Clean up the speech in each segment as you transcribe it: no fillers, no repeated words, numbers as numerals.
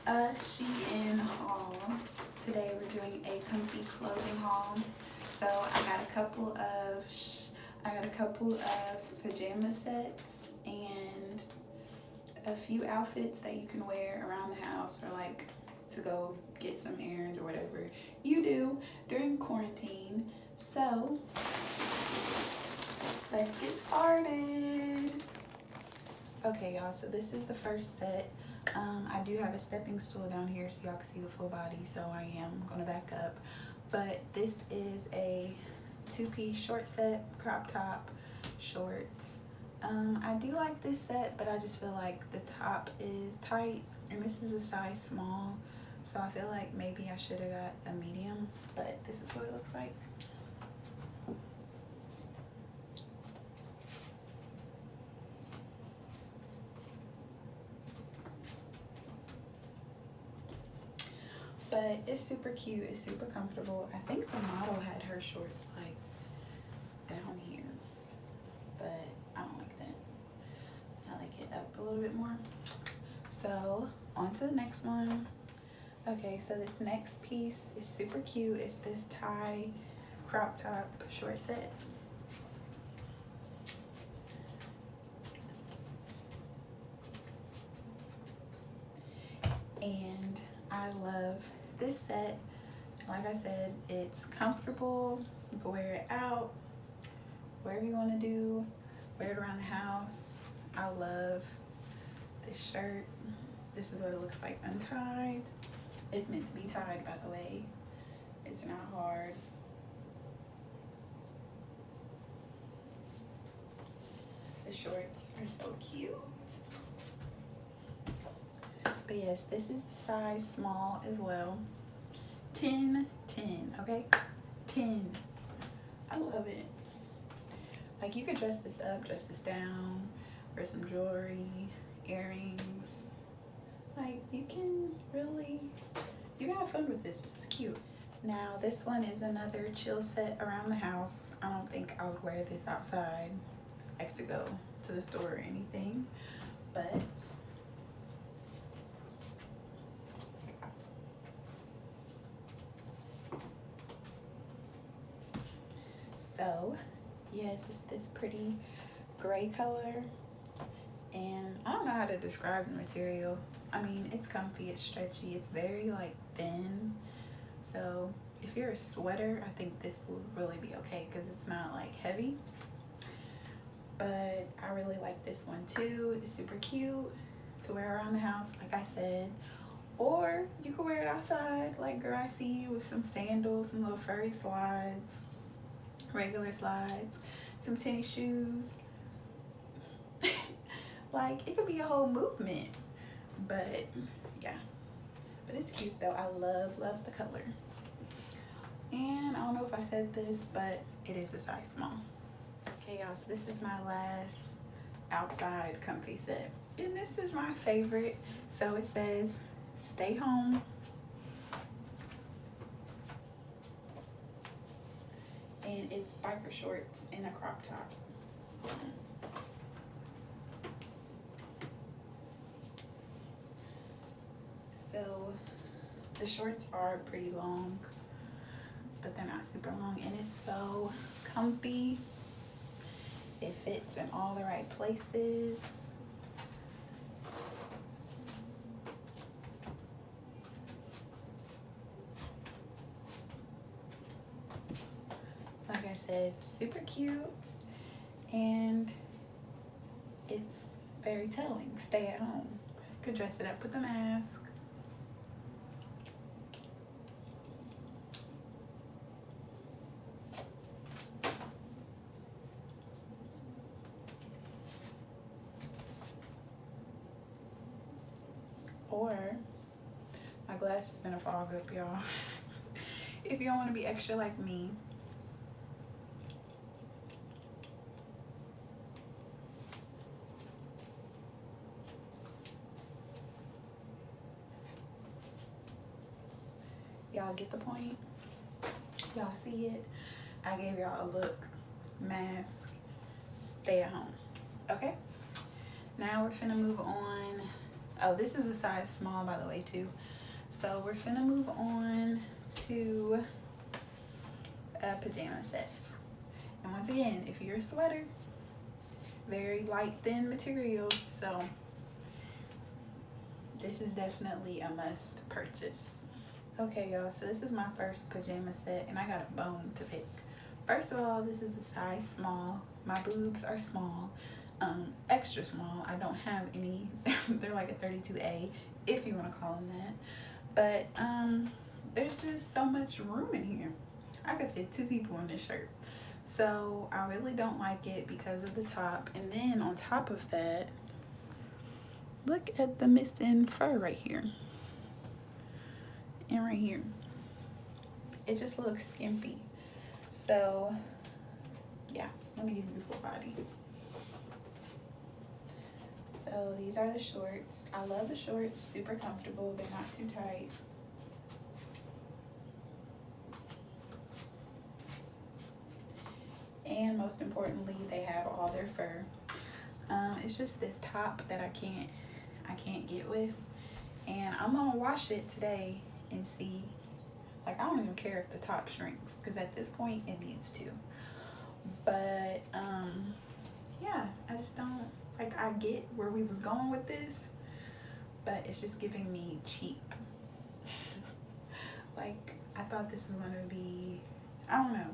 SHEIN haul. Today we're doing a comfy clothing haul. So I got a couple of pajama sets and a few outfits that you can wear around the house or like to go get some errands or whatever you do during quarantine. So let's get started. Okay, y'all, so this is the first set. I do have a stepping stool down here so y'all can see the full body, so I am gonna back up. But this is a two-piece short set, crop top, shorts. I do like this set, but I just feel like the top is tight, and this is a size small, so I feel like maybe I should have got a medium, but this is what it looks like. But it's super cute, it's super comfortable. I think the model had her shorts like down here, but I don't like that. I like it up a little bit more. So on to the next one. Okay, so this next piece is super cute. It's this tie crop top short set. And I love this set. Like I said, it's comfortable. You can wear it out wherever you want to do, wear it around the house. I love this shirt. This is what it looks like untied. It's meant to be tied, by the way. It's not hard. The shorts are so cute. But yes, this is size small as well. 10, okay? 10. I love it. Like, you could dress this up, dress this down, wear some jewelry, earrings. Like, you can have fun with this. This is cute. Now, this one is another chill set around the house. I don't think I would wear this outside, like to go to the store or anything, but so yes, it's this pretty gray color, and I don't know how to describe the material. I mean, it's comfy, it's stretchy, it's very like thin. So if you're a sweater, I think this will really be okay because it's not like heavy. But I really like this one too. It's super cute to wear around the house, like I said. Or you can wear it outside, like girl I see you, with some sandals, some little furry slides, regular slides, some tennis shoes. Like, it could be a whole movement. But yeah, but it's cute though. I love the color. And I don't know if I said this, but it is a size small. Okay, y'all, so this is my last outside comfy set, and this is my favorite. So it says stay home, and it's biker shorts and a crop top. So the shorts are pretty long, but they're not super long, and it's so comfy. It fits in all the right places. Like I said, super cute, and it's very telling. Stay at home. Could dress it up with a mask. Or, my glass is gonna fog up, y'all. If you don't want to be extra like me, y'all get the point. Y'all see it. I gave y'all a look. Mask. Stay at home. Okay? Now we're finna move on Oh, this is a size small, by the way, too. So we're finna move on to pajama sets. And once again, if you're a sweater, very light, thin material, so this is definitely a must purchase. Okay, y'all, so this is my first pajama set, and I got a bone to pick. First of all, this is a size small. My boobs are small, extra small. I don't have any. They're like a 32A, if you want to call them that. But there's just so much room in here. I could fit 2 people in this shirt. So I really don't like it because of the top. And then on top of that, look at the missing fur right here. And right here. It just looks skimpy. So yeah, let me give you the full body. So these are the shorts. I love the shorts, super comfortable. They're not too tight. And most importantly, they have all their fur. It's just this top that I can't get with. And I'm gonna wash it today and see. Like, I don't even care if the top shrinks, because at this point it needs to. But yeah, I just don't, like, I get where we was going with this, but it's just giving me cheap. Like, I thought this was gonna be, I don't know.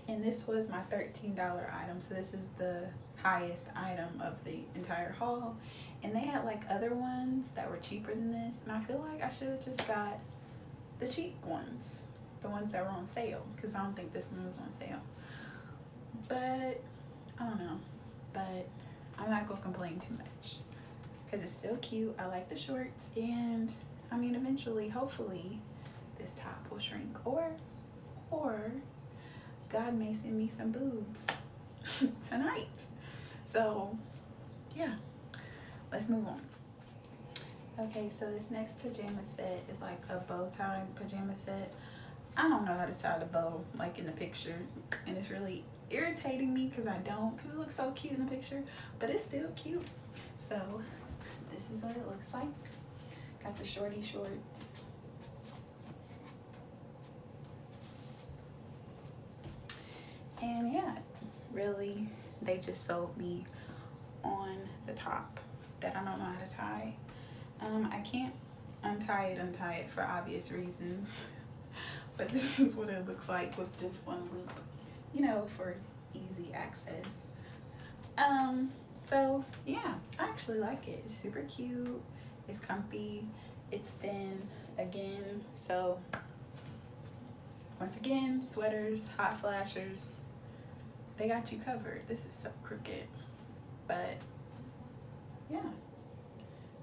And this was my $13 item, so this is the highest item of the entire haul. And they had like other ones that were cheaper than this, and I feel like I should have just got the cheap ones, the ones that were on sale, because I don't think this one was on sale. But I don't know, but I'm not gonna complain too much because it's still cute. I like the shorts, and I mean, eventually, hopefully this top will shrink, or God may send me some boobs tonight. So yeah, let's move on. Okay, so this next pajama set is like a bow tie pajama set. I don't know how to tie the bow like in the picture, and it's really irritating me because I don't, because it looks so cute in the picture, but it's still cute. So this is what it looks like. Got the shorty shorts. And yeah, really, they just sold me on the top that I don't know how to tie. I can't untie it for obvious reasons, but this is what it looks like with just one loop, you know, for easy access. So yeah, I actually like it. It's super cute, it's comfy, it's thin again. So once again, sweaters, hot flashers, they got you covered. This is so crooked, but yeah,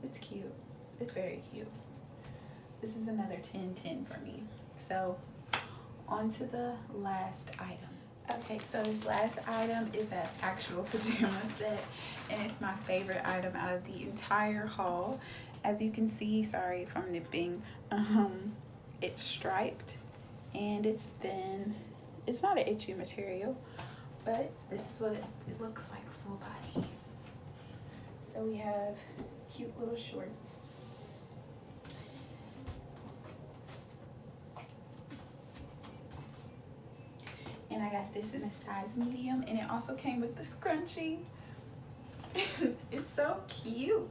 it's cute. It's very cute. This is another 10/10 for me. So on to the last item. Okay, so this last item is an actual pajama set, and it's my favorite item out of the entire haul. As you can see, sorry if I'm nipping, it's striped and it's thin. It's not an itchy material, but this is what it looks like full body. So we have cute little shorts. And I got this in a size medium, and it also came with the scrunchie. It's so cute.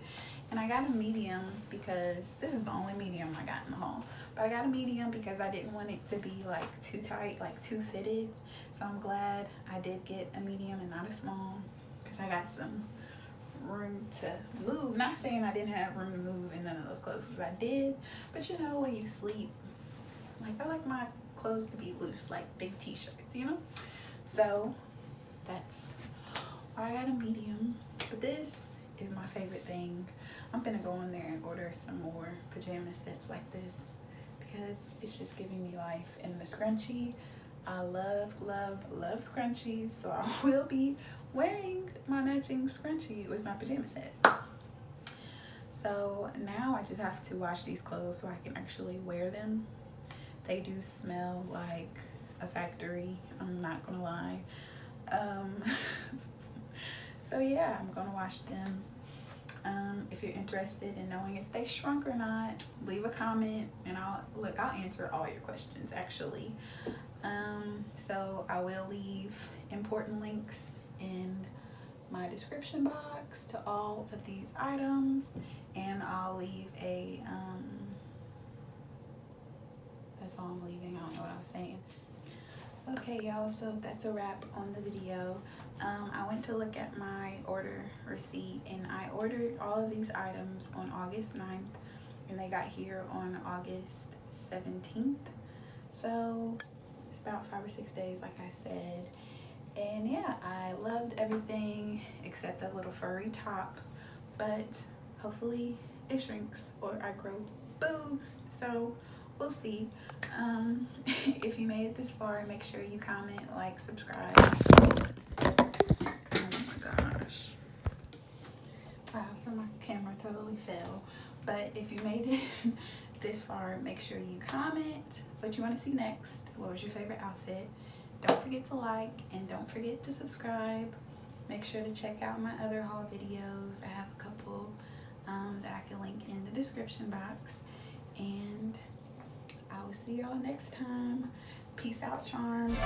And I got a medium because this is the only medium I got in the haul. But I got a medium because I didn't want it to be like too tight, like too fitted. So I'm glad I did get a medium and not a small, because I got some room to move. Not saying I didn't have room to move in none of those clothes, because I did. But you know, when you sleep, like, I like my clothes to be loose, like big t-shirts, you know? So that's why I got a medium. But this is my favorite thing. I'm gonna go in there and order some more pajama sets like this, because it's just giving me life. And the scrunchie, I love scrunchies, so I will be wearing my matching scrunchie with my pajama set. So now I just have to wash these clothes so I can actually wear them. They do smell like a factory, I'm not gonna lie. So yeah, I'm gonna wash them If you're interested in knowing if they shrunk or not, leave a comment and I'll answer all your questions actually. So I will leave important links in my description box to all of these items, and I'll leave a that's all I'm leaving. I don't know what I was saying. Okay, y'all, so that's a wrap on the video. I went to look at my order receipt and I ordered all of these items on August 9th and they got here on August 17th. So it's about 5 or 6 days, like I said. And yeah, I loved everything except that little furry top, but hopefully it shrinks or I grow boobs. So we'll see. If you made it this far, make sure you comment, like, subscribe. Oh my gosh. Wow, so my camera totally fell. But if you made it this far, make sure you comment what you want to see next. What was your favorite outfit? Don't forget to like and don't forget to subscribe. Make sure to check out my other haul videos. I have a couple that I can link in the description box. And I will see y'all next time. Peace out, charms.